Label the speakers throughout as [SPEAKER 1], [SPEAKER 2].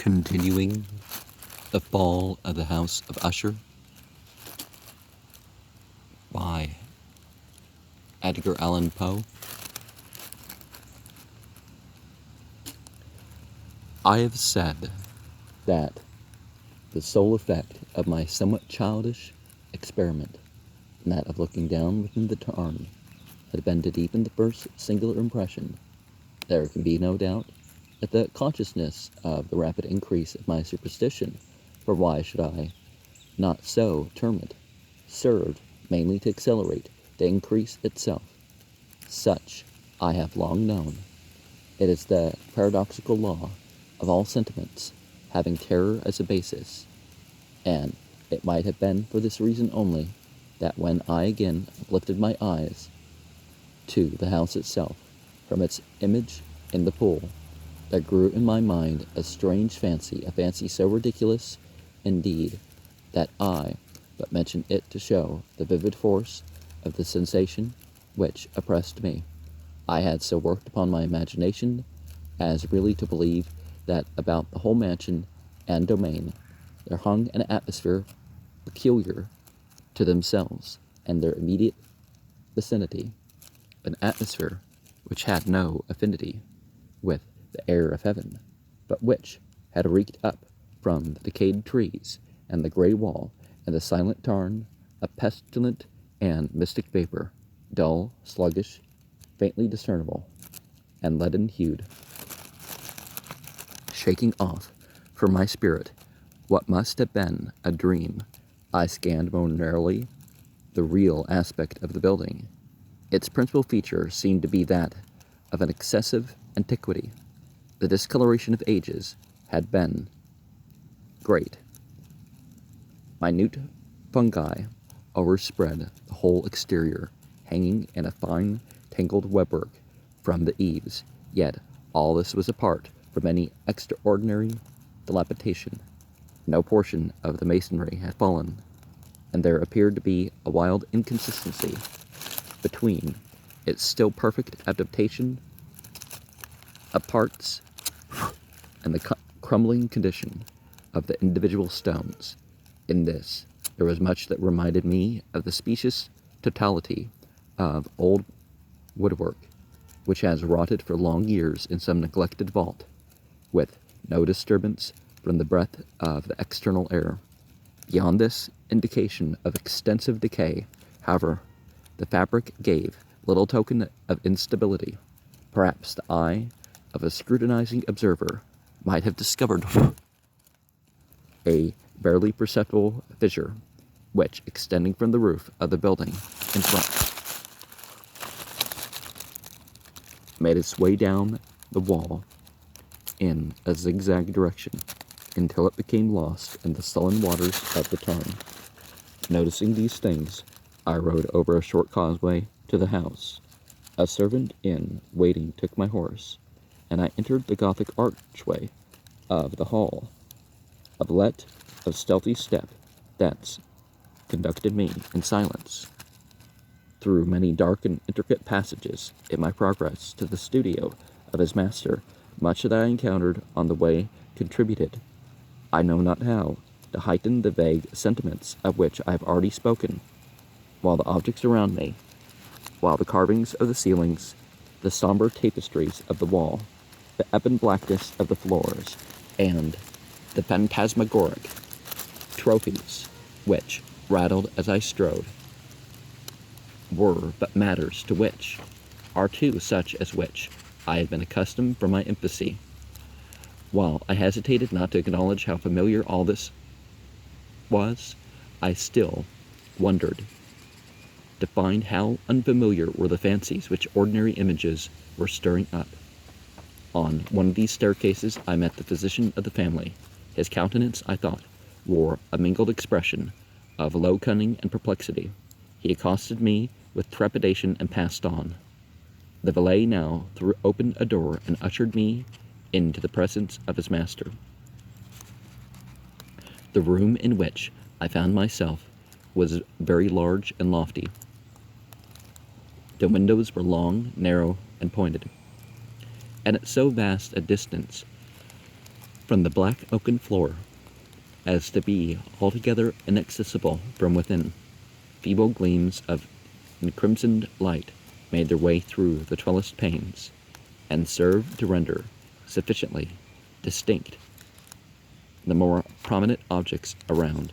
[SPEAKER 1] Continuing The Fall of the House of Usher by Edgar Allan Poe. I have said that the sole effect of my somewhat childish experiment, and that of looking down within the tarn, had been to deepen the first singular impression. There can be no doubt that the consciousness of the rapid increase of my superstition, for why should I not so term it, served mainly to accelerate the increase itself. Such I have long known. It is the paradoxical law of all sentiments having terror as a basis, and it might have been for this reason only that when I again uplifted my eyes to the house itself from its image in the pool, there grew in my mind a strange fancy, a fancy so ridiculous, indeed, that I but mention it to show the vivid force of the sensation which oppressed me. I had so worked upon my imagination as really to believe that about the whole mansion and domain there hung an atmosphere peculiar to themselves and their immediate vicinity, an atmosphere which had no affinity with the air of heaven, but which had reeked up from the decayed trees and the gray wall and the silent tarn, a pestilent and mystic vapor, dull, sluggish, faintly discernible, and leaden-hued. Shaking off from my spirit what must have been a dream, I scanned more narrowly the real aspect of the building. Its principal feature seemed to be that of an excessive antiquity. The discoloration of ages had been great. Minute fungi overspread the whole exterior, hanging in a fine tangled webwork from the eaves, yet all this was apart from any extraordinary dilapidation. No portion of the masonry had fallen, and there appeared to be a wild inconsistency between its still perfect adaptation of parts and the crumbling condition of the individual stones. In this, there was much that reminded me of the specious totality of old woodwork, which has rotted for long years in some neglected vault, with no disturbance from the breath of the external air. Beyond this indication of extensive decay, however, the fabric gave little token of instability. Perhaps the eye of a scrutinizing observer might have discovered a barely perceptible fissure, which, extending from the roof of the building in front, made its way down the wall in a zigzag direction until it became lost in the sullen waters of the tarn. Noticing these things, I rode over a short causeway to the house. A servant in waiting took my horse, and I entered the Gothic archway of the hall. A billet of stealthy step thence conducted me in silence through many dark and intricate passages in my progress to the studio of his master. Much that I encountered on the way contributed, I know not how, to heighten the vague sentiments of which I have already spoken, while the objects around me, while the carvings of the ceilings, the somber tapestries of the wall, the ebon blackness of the floors, and the phantasmagoric trophies which rattled as I strode, were but matters to which, are to such as which, I had been accustomed from my infancy. While I hesitated not to acknowledge how familiar all this was, I still wondered to find how unfamiliar were the fancies which ordinary images were stirring up. On one of these staircases I met the physician of the family. His countenance, I thought, wore a mingled expression of low cunning and perplexity. He accosted me with trepidation and passed on. The valet now threw open a door and ushered me into the presence of his master. The room in which I found myself was very large and lofty. The windows were long, narrow, and pointed, and at so vast a distance from the black oaken floor, as to be altogether inaccessible from within. Feeble gleams of encrimsoned light made their way through the trellised panes, and served to render sufficiently distinct the more prominent objects around.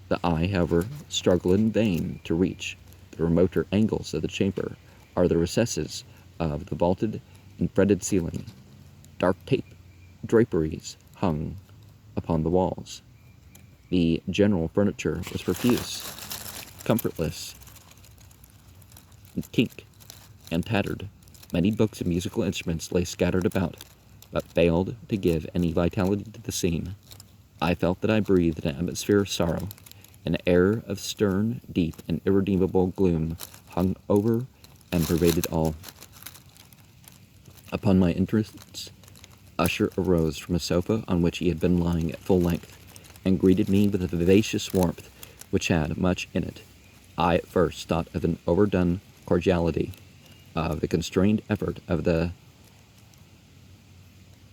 [SPEAKER 1] The eye, however, struggled in vain to reach the remoter angles of the chamber, or the recesses of the vaulted and fretted ceiling. Dark tape draperies hung upon the walls. The general furniture was profuse, comfortless, kink, and tattered. Many books and musical instruments lay scattered about, but failed to give any vitality to the scene. I felt that I breathed an atmosphere of sorrow. An air of stern, deep, and irredeemable gloom hung over and pervaded all. Upon my entrance, Usher arose from a sofa on which he had been lying at full length, and greeted me with a vivacious warmth which had much in it. I at first thought of an overdone cordiality, of the constrained effort of the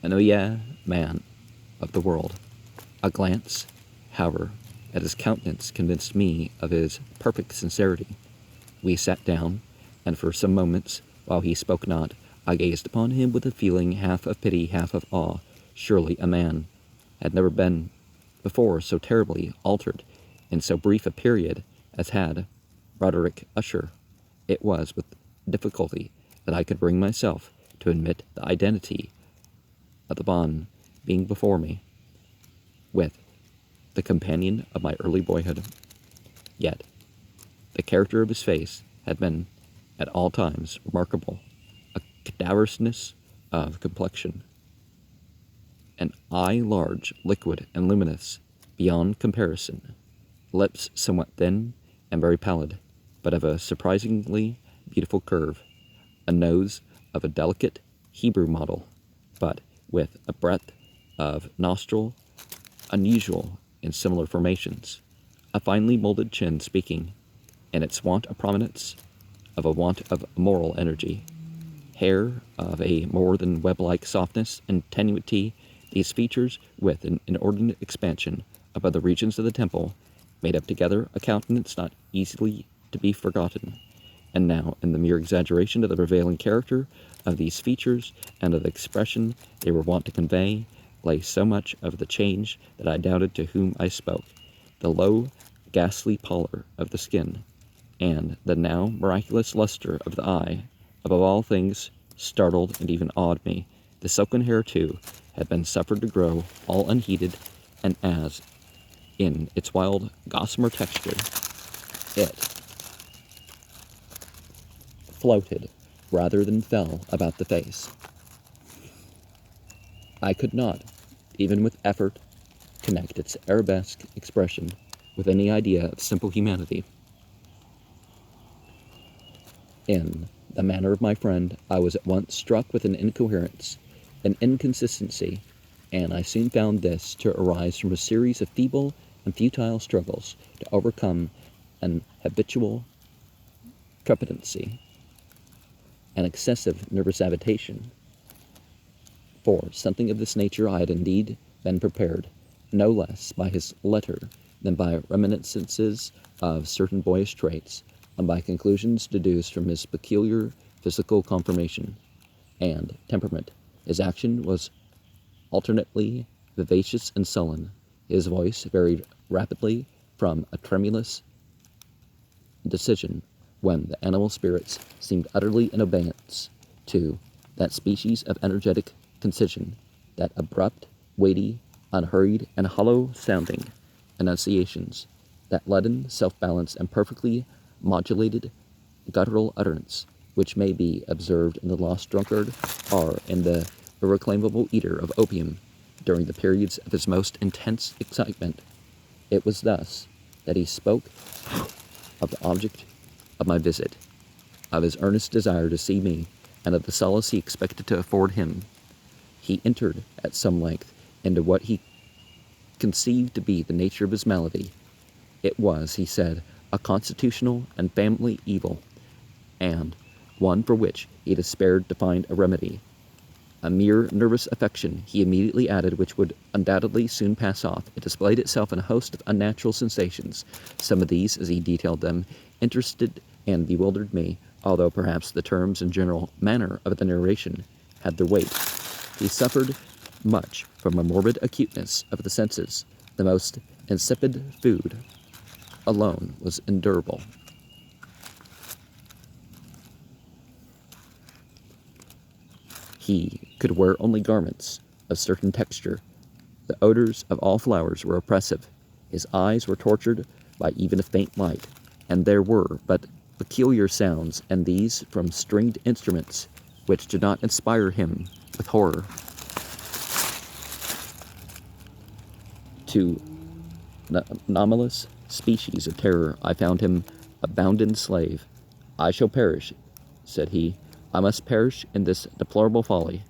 [SPEAKER 1] ennuyé man of the world. A glance, however, at his countenance convinced me of his perfect sincerity. We sat down, and for some moments, while he spoke not, I gazed upon him with a feeling half of pity, half of awe. Surely a man had never been before so terribly altered in so brief a period as had Roderick Usher. It was with difficulty that I could bring myself to admit the identity of the bond being before me with the companion of my early boyhood. Yet the character of his face had been at all times remarkable, a cadaverousness of complexion, an eye large, liquid, and luminous beyond comparison, lips somewhat thin and very pallid, but of a surprisingly beautiful curve, a nose of a delicate Hebrew model, but with a breadth of nostril unusual in similar formations, a finely molded chin speaking, in its want of prominence, of a want of moral energy, hair of a more than web-like softness and tenuity. These features, with an inordinate expansion above the regions of the temple, made up together a countenance not easily to be forgotten. And now, in the mere exaggeration of the prevailing character of these features and of the expression they were wont to convey, lay so much of the change that I doubted to whom I spoke. The low, ghastly pallor of the skin, and the now miraculous luster of the eye, above all things, startled and even awed me. The silken hair, too, had been suffered to grow all unheeded, and as, in its wild gossamer texture, it floated rather than fell about the face. I could not, even with effort, connect its arabesque expression with any idea of simple humanity. In the manner of my friend, I was at once struck with an incoherence, an inconsistency, and I soon found this to arise from a series of feeble and futile struggles to overcome an habitual trepidancy, an excessive nervous agitation. For something of this nature I had indeed been prepared, no less by his letter than by reminiscences of certain boyish traits, and by conclusions deduced from his peculiar physical conformation and temperament. His action was alternately vivacious and sullen. His voice varied rapidly from a tremulous decision, when the animal spirits seemed utterly in abeyance, to that species of energetic concision, that abrupt, weighty, unhurried, and hollow-sounding enunciations, that leaden self-balance and perfectly modulated guttural utterance, which may be observed in the lost drunkard or in the irreclaimable eater of opium during the periods of his most intense excitement. It was thus that he spoke of the object of my visit, of his earnest desire to see me, and of the solace he expected to afford him. He entered at some length into what he conceived to be the nature of his malady. It was, he said, a constitutional and family evil, and one for which he despaired to find a remedy. A mere nervous affection, he immediately added, which would undoubtedly soon pass off. It displayed itself in a host of unnatural sensations. Some of these, as he detailed them, interested and bewildered me, although perhaps the terms and general manner of the narration had their weight. He suffered much from a morbid acuteness of the senses. The most insipid food alone was endurable. He could wear only garments of certain texture. The odors of all flowers were oppressive. His eyes were tortured by even a faint light, and there were but peculiar sounds, and these from stringed instruments, which did not inspire him with horror. To anomalous species of terror I found him a bounden slave. "I shall perish," said he. "I must perish in this deplorable folly.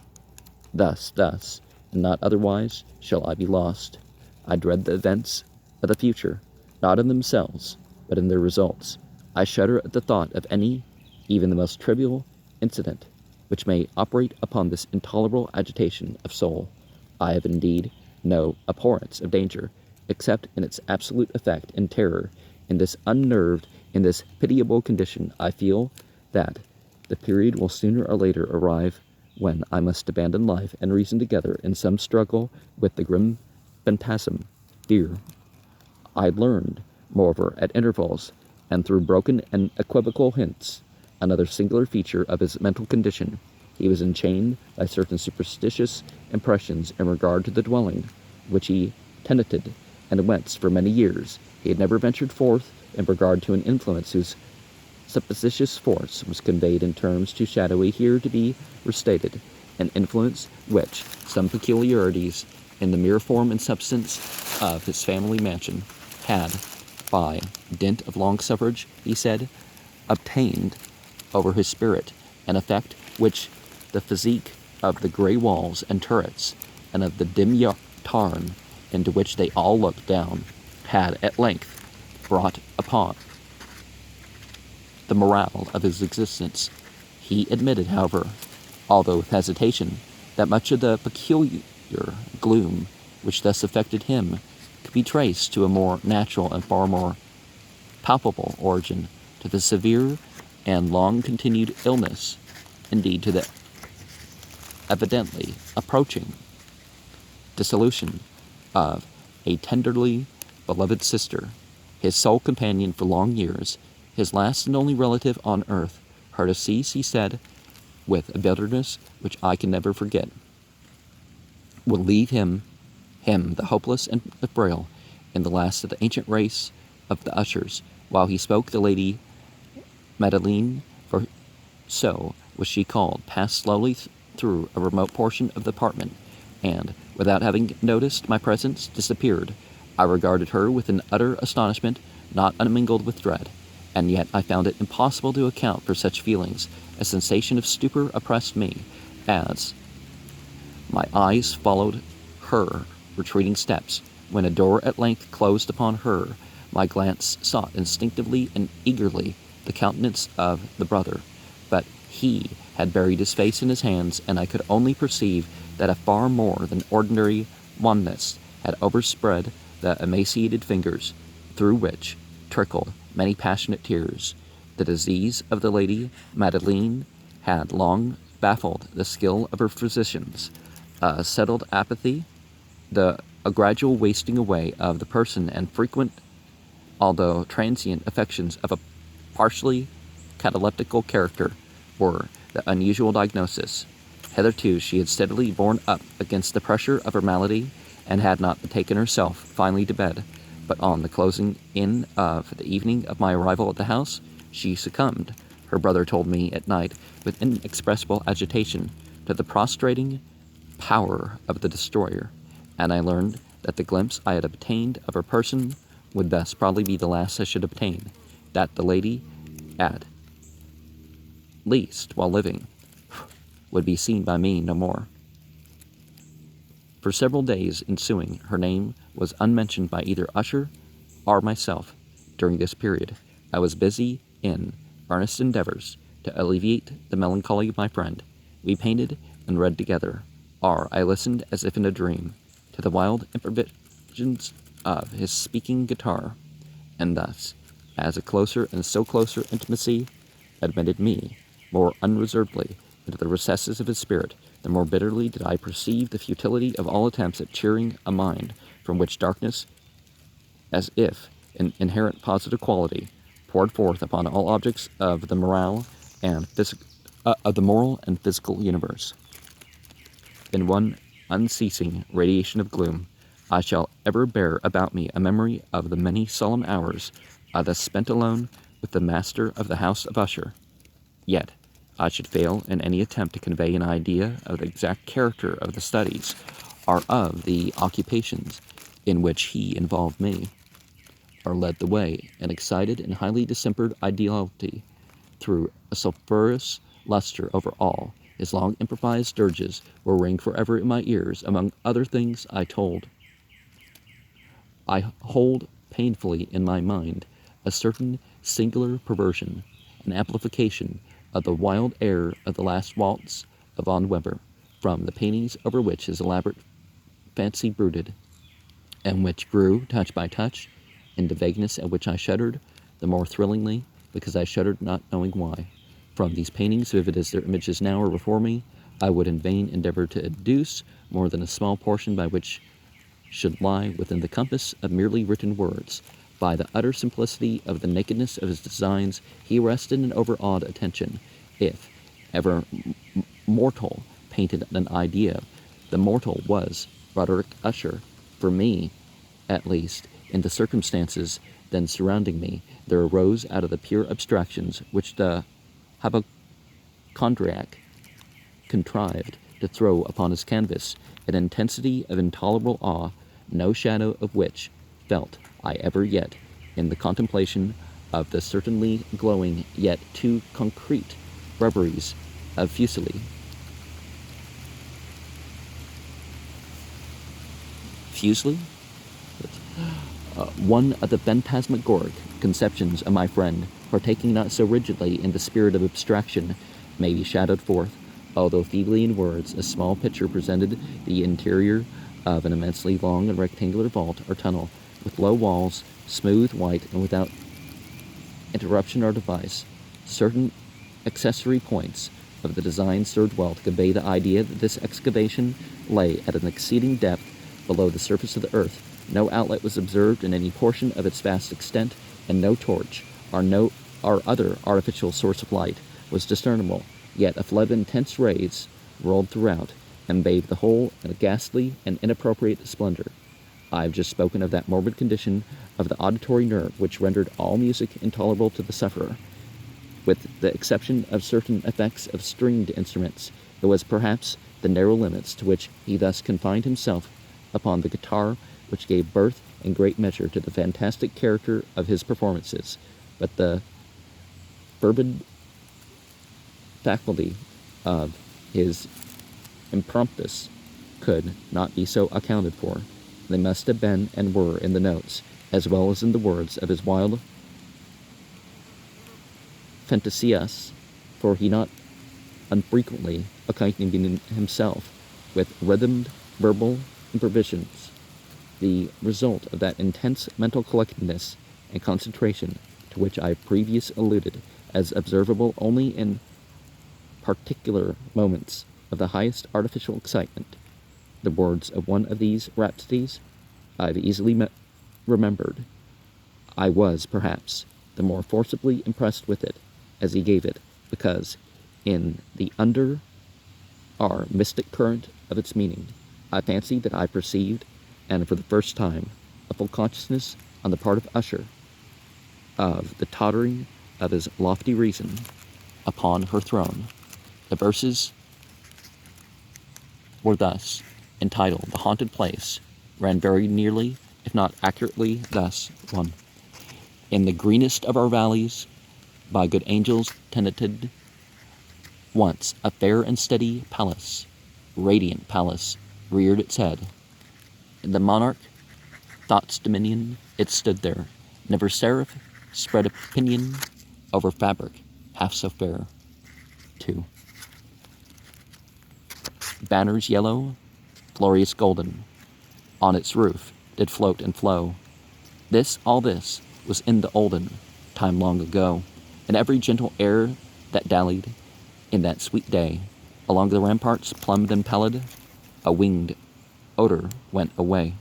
[SPEAKER 1] Thus, and not otherwise, shall I be lost. I dread the events of the future, not in themselves, but in their results. I shudder at the thought of any, even the most trivial, incident, which may operate upon this intolerable agitation of soul. I have indeed no abhorrence of danger, except in its absolute effect and terror. In this unnerved, in this pitiable condition, I feel that the period will sooner or later arrive when I must abandon life and reason together in some struggle with the grim phantasm, fear." I learned, moreover, at intervals, and through broken and equivocal hints, another singular feature of his mental condition. He was enchained by certain superstitious impressions in regard to the dwelling which he tenanted, and whence, for many years, he had never ventured forth in regard to an influence whose supposititious force was conveyed in terms too shadowy here to be restated, an influence which some peculiarities in the mere form and substance of his family mansion had, by dint of long suffrage, he said, obtained over his spirit, an effect which the physique of the grey walls and turrets, and of the dim tarn into which they all looked down, had at length brought upon the morale of his existence. He admitted, however, although with hesitation, that much of the peculiar gloom which thus affected him could be traced to a more natural and far more palpable origin, to the severe and long-continued illness, indeed to the evidently approaching dissolution of a tenderly beloved sister, his sole companion for long years, his last and only relative on earth. Her decease, he said, with a bitterness which I can never forget, will leave him, the hopeless and the frail, in the last of the ancient race of the Ushers. While he spoke, the lady Madeline, for so was she called, passed slowly through a remote portion of the apartment, and, without having noticed my presence, disappeared. I regarded her with an utter astonishment, not unmingled with dread, and yet I found it impossible to account for such feelings. A sensation of stupor oppressed me, as my eyes followed her retreating steps. When a door at length closed upon her, my glance sought instinctively and eagerly the countenance of the brother, but he had buried his face in his hands, and I could only perceive that a far more than ordinary wanness had overspread the emaciated fingers, through which trickled many passionate tears. The disease of the lady Madeline had long baffled the skill of her physicians. A settled apathy, a gradual wasting away of the person, and frequent, although transient, affections of a partially cataleptical character were the unusual diagnosis. Hitherto she had steadily borne up against the pressure of her malady, and had not betaken herself finally to bed, but on the closing in of the evening of my arrival at the house, she succumbed, her brother told me at night with inexpressible agitation, to the prostrating power of the destroyer, and I learned that the glimpse I had obtained of her person would thus probably be the last I should obtain, that the lady, at least while living, would be seen by me no more. For several days ensuing, her name was unmentioned by either Usher or myself. During this period, I was busy in earnest endeavors to alleviate the melancholy of my friend. We painted and read together, I listened as if in a dream to the wild improvisations of his speaking guitar, and thus, as a closer and still closer intimacy admitted me more unreservedly into the recesses of his spirit, the more bitterly did I perceive the futility of all attempts at cheering a mind from which darkness, as if an inherent positive quality, poured forth upon all objects of the moral and physical universe. In one unceasing radiation of gloom, I shall ever bear about me a memory of the many solemn hours I thus spent alone with the master of the house of Usher. Yet I should fail in any attempt to convey an idea of the exact character of the studies or of the occupations in which he involved me, or led the way, an excited and highly distempered ideality threw a sulphurous luster over all. His long improvised dirges will ring forever in my ears. Among other things I hold painfully in my mind a certain singular perversion, an amplification of the wild air of the last waltz of Von Weber, from the paintings over which his elaborate fancy brooded, and which grew, touch by touch, into vagueness at which I shuddered, the more thrillingly, because I shuddered not knowing why. From these paintings, vivid as their images now are before me, I would in vain endeavor to adduce more than a small portion by which should lie within the compass of merely written words. By the utter simplicity of the nakedness of his designs, he arrested an overawed attention. If ever mortal painted an idea, the mortal was Roderick Usher. For me, at least, in the circumstances then surrounding me, there arose out of the pure abstractions which the hypochondriac contrived to throw upon his canvas an intensity of intolerable awe, no shadow of which felt I ever yet in the contemplation of the certainly glowing yet too concrete rubberies of Fuseli. Fuseli? One of the phantasmagoric conceptions of my friend, partaking not so rigidly in the spirit of abstraction, may be shadowed forth, although feebly in words. A small picture presented the interior of an immensely long and rectangular vault or tunnel, with low walls, smooth, white, and without interruption or device. Certain accessory points of the design served well to convey the idea that this excavation lay at an exceeding depth below the surface of the earth. No outlet was observed in any portion of its vast extent, and no torch or other artificial source of light was discernible. Yet a flood of intense rays rolled throughout, and bathed the whole in a ghastly and inappropriate splendor. I have just spoken of that morbid condition of the auditory nerve which rendered all music intolerable to the sufferer. With the exception of certain effects of stringed instruments, it was perhaps the narrow limits to which he thus confined himself upon the guitar which gave birth in great measure to the fantastic character of his performances, but the fervid faculty of his impromptus could not be so accounted for. They must have been and were in the notes, as well as in the words of his wild fantasias, for he not unfrequently accompanied himself with rhythmed verbal improvisations, the result of that intense mental collectedness and concentration to which I previously alluded, as observable only in particular moments of the highest artificial excitement. The words of one of these rhapsodies I've easily remembered. I was, perhaps, the more forcibly impressed with it as he gave it, because in the mystic current of its meaning, I fancied that I perceived, and for the first time, a full consciousness on the part of Usher of the tottering of his lofty reason upon her throne. The verses were thus entitled "The Haunted Place," ran very nearly, if not accurately, thus: 1. In the greenest of our valleys, by good angels tenanted, once a fair and steady palace, radiant palace, reared its head. In the monarch thought's dominion it stood there, never seraph spread a pinion over fabric half so fair. 2. banners yellow, glorious golden, on its roof did float and flow. All this, was in the olden time long ago, and every gentle air that dallied in that sweet day, along the ramparts plumbed and pallid, a winged odor went away.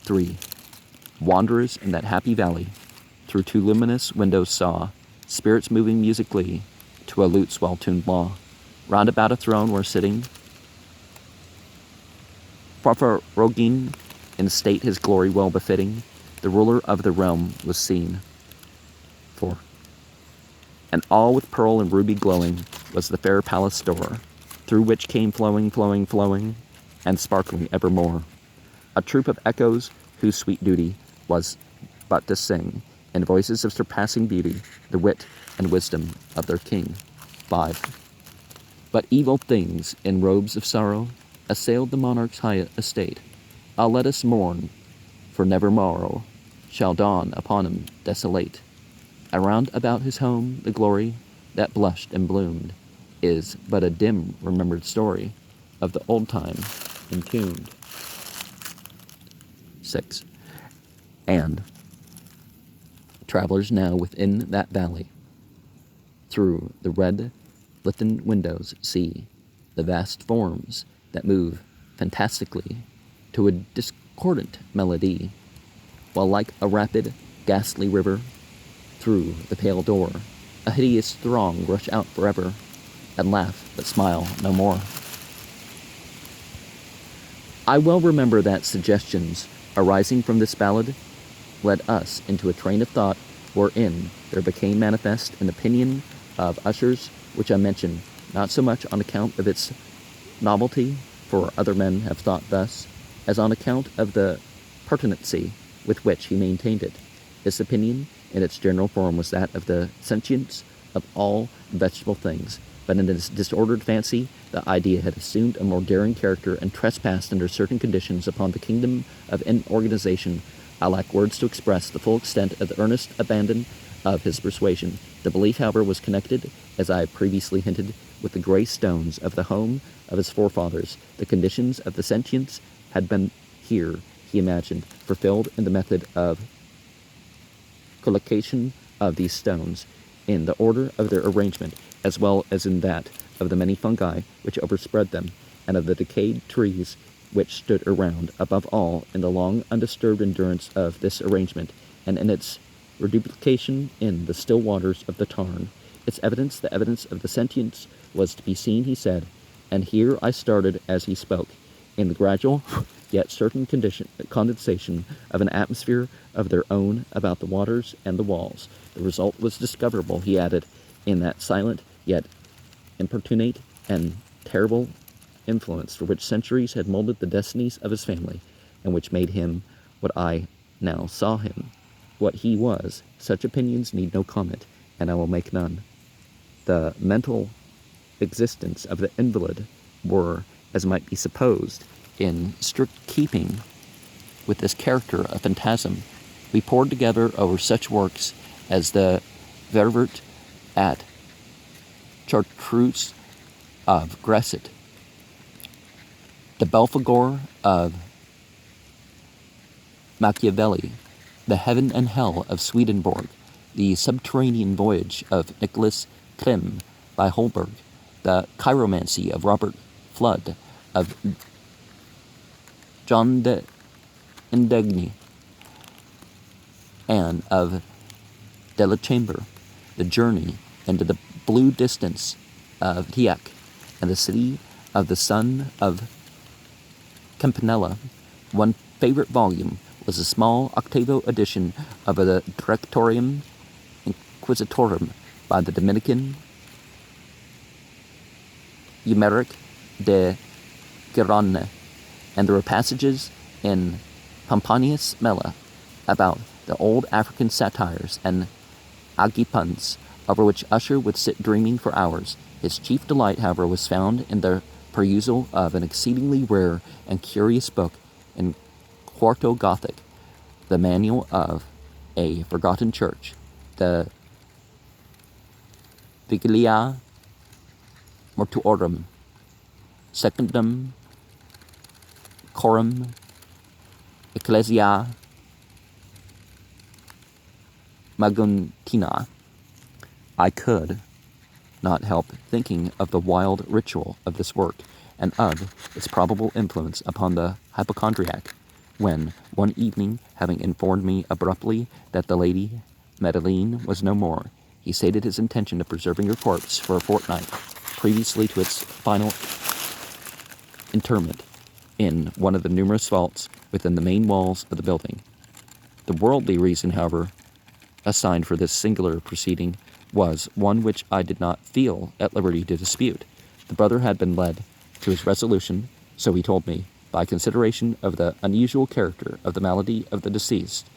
[SPEAKER 1] 3. Wanderers in that happy valley, through two luminous windows saw spirits moving musically to a lute's well-tuned law. Round about a throne were sitting Farfarogin, in state his glory well befitting, the ruler of the realm was seen. 4. And all with pearl and ruby glowing was the fair palace door, through which came flowing, flowing, flowing, and sparkling evermore, a troop of echoes whose sweet duty was but to sing, in voices of surpassing beauty, the wit and wisdom of their king. 5. But evil things in robes of sorrow assailed the monarch's high estate. Ah, let us mourn, for never morrow shall dawn upon him desolate. Around about his home the glory that blushed and bloomed is but a dim remembered story of the old time entombed. 6. And travelers now within that valley, through the red lifted windows see the vast forms that move fantastically to a discordant melody, while like a rapid, ghastly river, through the pale door, a hideous throng rush out forever, and laugh but smile no more. I well remember that suggestions arising from this ballad led us into a train of thought wherein there became manifest an opinion of Usher's, which I mention not so much on account of its novelty, for other men have thought thus, as on account of the pertinency with which he maintained it. This opinion, in its general form, was that of the sentience of all vegetable things, but in its disordered fancy, the idea had assumed a more daring character and trespassed under certain conditions upon the kingdom of inorganization. I lack words to express the full extent of the earnest abandon of his persuasion. The belief, however, was connected, as I have previously hinted, with the gray stones of the home of his forefathers. The conditions of the sentience had been here, he imagined, fulfilled in the method of collocation of these stones, in the order of their arrangement, as well as in that of the many fungi which overspread them, and of the decayed trees which stood around, above all, in the long undisturbed endurance of this arrangement, and in its reduplication in the still waters of the tarn. Its evidence, the evidence of the sentience, was to be seen, he said, and here I started as he spoke, in the gradual, yet certain condensation of an atmosphere of their own about the waters and the walls. The result was discoverable, he added, in that silent, yet importunate and terrible influence for which centuries had molded the destinies of his family, and which made him what I now saw him. What he was, such opinions need no comment, and I will make none. The mental existence of the invalid were, as might be supposed, in strict keeping with this character of phantasm. We pored together over such works as the Ververt at Chartreuse of Gresset, the Belphegor of Machiavelli, the Heaven and Hell of Swedenborg, the Subterranean Voyage of Nicholas Klim by Holberg, the Chiromancy of Robert Flood, of John de Indegny, and of de la Chambre, the Journey into the Blue Distance of Tieck, and the City of the Son of Campanella. One favorite volume was a small octavo edition of the Directorium Inquisitorum by the Dominican Eumeric de Gironne, and there were passages in Pomponius Mela about the old African satires and agipuns, over which Usher would sit dreaming for hours. His chief delight, however, was found in the perusal of an exceedingly rare and curious book in quarto Gothic, the manual of a forgotten church, the Vigilia Mortuorum, secundum coram ecclesiae maguntina, I could not help thinking of the wild ritual of this work and of its probable influence upon the hypochondriac, when, one evening, having informed me abruptly that the Lady Madeline was no more, he stated his intention of preserving her corpse for a fortnight previously to its final interment in one of the numerous vaults within the main walls of the building. The worldly reason, however, assigned for this singular proceeding was one which I did not feel at liberty to dispute. The brother had been led to his resolution, so he told me, by consideration of the unusual character of the malady of the deceased,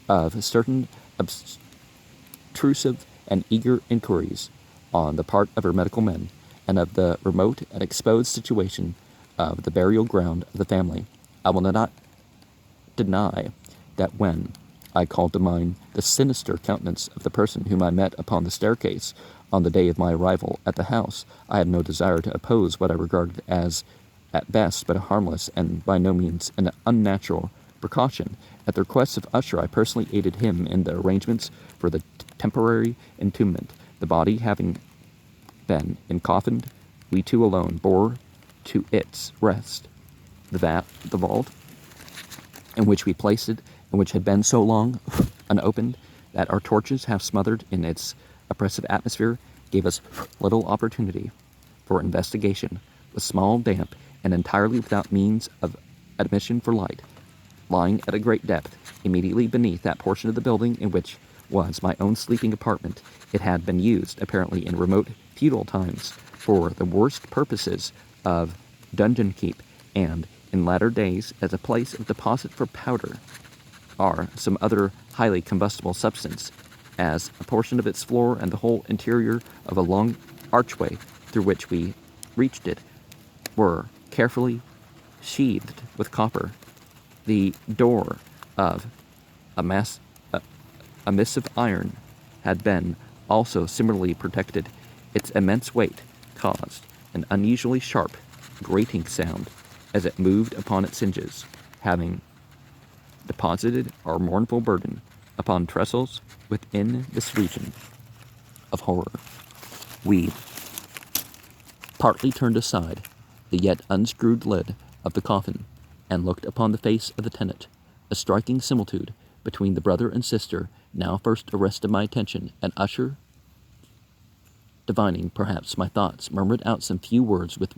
[SPEAKER 1] of certain obtrusive and eager inquiries on the part of her medical men, and of the remote and exposed situation of the burial ground of the family. I will not deny that when I called to mind the sinister countenance of the person whom I met upon the staircase on the day of my arrival at the house, I had no desire to oppose what I regarded as, at best, but a harmless and by no means an unnatural precaution. At the request of Usher, I personally aided him in the arrangements for the temporary entombment. The body having been encoffined, we two alone bore to its rest the vault in which we placed it, and which had been so long unopened that our torches, half smothered in its oppressive atmosphere, gave us little opportunity for investigation. Was small, damp, and entirely without means of admission for light, lying at a great depth immediately beneath that portion of the building in which was my own sleeping apartment. It had been used, apparently in remote feudal times, for the worst purposes of dungeon keep, and in latter days as a place of deposit for powder or some other highly combustible substance, as a portion of its floor and the whole interior of a long archway through which we reached it were carefully sheathed with copper. The door of a massive iron had been also similarly protected. Its immense weight caused an unusually sharp, grating sound as it moved upon its hinges, having deposited our mournful burden upon trestles within this region of horror. We partly turned aside the yet unscrewed lid of the coffin and looked upon the face of the tenant. A striking similitude between the brother and sister now first arrested my attention, and Usher, divining perhaps my thoughts, murmured out some few words with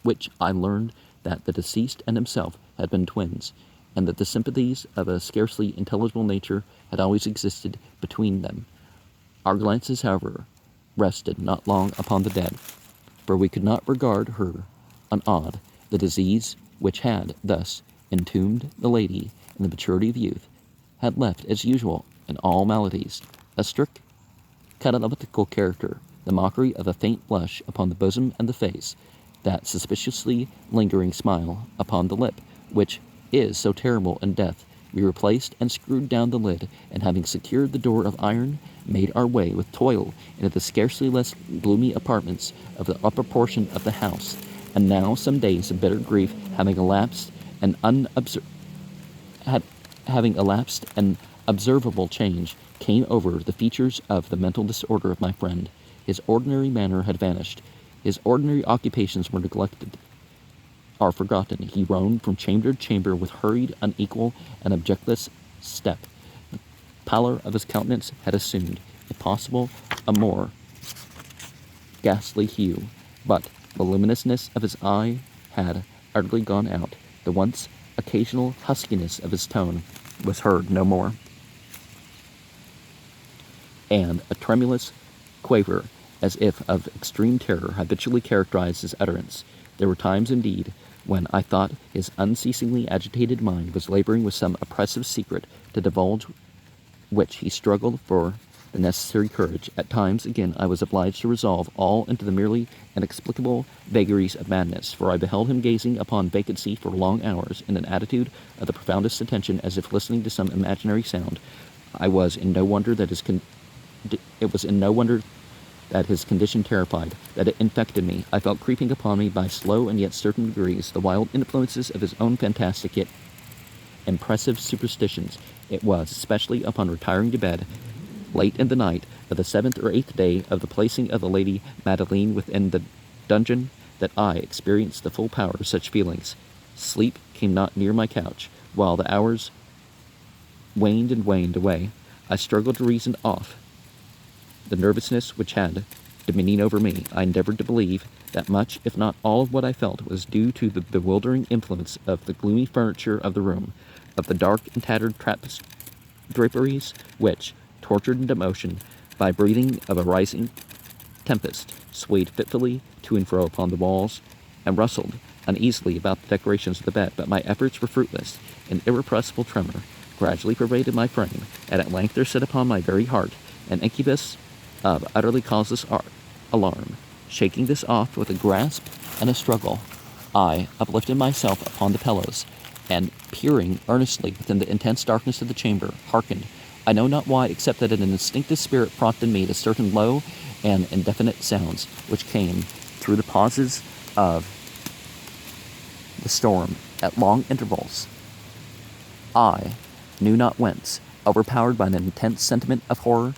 [SPEAKER 1] which I learned that the deceased and himself had been twins, and that the sympathies of a scarcely intelligible nature had always existed between them. Our glances, however, rested not long upon the dead, for we could not regard her unawed. The disease which had thus entombed the lady in the maturity of youth had left, as usual in all maladies, a strict cataleptical character, the mockery of a faint blush upon the bosom and the face, that suspiciously lingering smile upon the lip, which is so terrible in death. We replaced and screwed down the lid, and having secured the door of iron, made our way with toil into the scarcely less gloomy apartments of the upper portion of the house. And now some days of bitter grief having elapsed, an observable change came over the features of the mental disorder of my friend. His ordinary manner had vanished. His ordinary occupations were neglected or forgotten. He roamed from chamber to chamber with hurried, unequal, and objectless step. The pallor of his countenance had assumed, if possible, a more ghastly hue, but the luminousness of his eye had utterly gone out. The once occasional huskiness of his tone was heard no more, and a tremulous quaver, as if of extreme terror, habitually characterized his utterance. There were times, indeed, when I thought his unceasingly agitated mind was laboring with some oppressive secret, to divulge which he struggled for the necessary courage. At times, again, I was obliged to resolve all into the merely inexplicable vagaries of madness, for I beheld him gazing upon vacancy for long hours in an attitude of the profoundest attention, as if listening to some imaginary sound. It was in no wonder that his condition terrified, that it infected me. I felt creeping upon me by slow and yet certain degrees the wild influences of his own fantastic yet impressive superstitions. It was, especially upon retiring to bed, late in the night of the 7th or 8th day of the placing of the Lady Madeleine within the dungeon, that I experienced the full power of such feelings. Sleep came not near my couch, while the hours waned and waned away. I struggled to reason off the nervousness which had dominion over me. I endeavored to believe that much, if not all, of what I felt was due to the bewildering influence of the gloomy furniture of the room, of the dark and tattered draperies which, tortured into motion by breathing of a rising tempest, swayed fitfully to and fro upon the walls, and rustled uneasily about the decorations of the bed. But my efforts were fruitless. An irrepressible tremor gradually pervaded my frame, and at length there set upon my very heart an incubus of utterly causeless alarm. Shaking this off with a grasp and a struggle, I uplifted myself upon the pillows, and peering earnestly within the intense darkness of the chamber, hearkened, I know not why, except that an instinctive spirit prompted me to certain low and indefinite sounds which came through the pauses of the storm at long intervals. I knew not whence, overpowered by an intense sentiment of horror,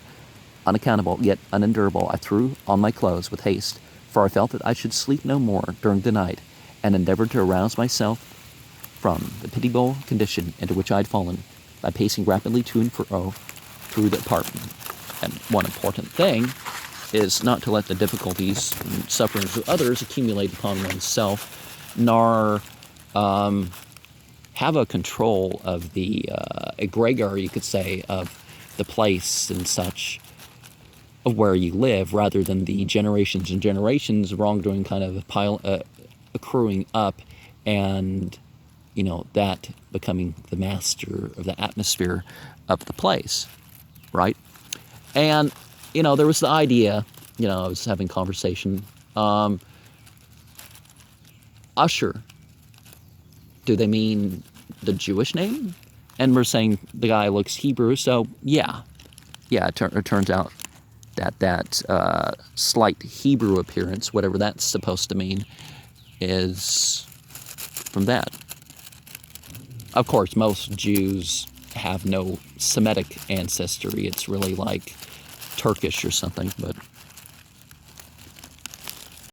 [SPEAKER 1] unaccountable yet unendurable, I threw on my clothes with haste, for I felt that I should sleep no more during the night, and endeavored to arouse myself from the pitiable condition into which I had fallen by pacing rapidly to and fro through the apartment. And one important thing is not to let the difficulties and sufferings of others accumulate upon oneself, nor have a control of the egregor, you could say, of the place and such of where you live, rather than the generations and generations of wrongdoing kind of accruing up, and that becoming the master of the atmosphere of the place, right? And there was the idea, I was having conversation, Usher, do they mean the Jewish name? And we're saying the guy looks Hebrew, so yeah, it turns out that slight Hebrew appearance, whatever that's supposed to mean, is from that. Of course, most Jews have no Semitic ancestry. It's really like Turkish or something, but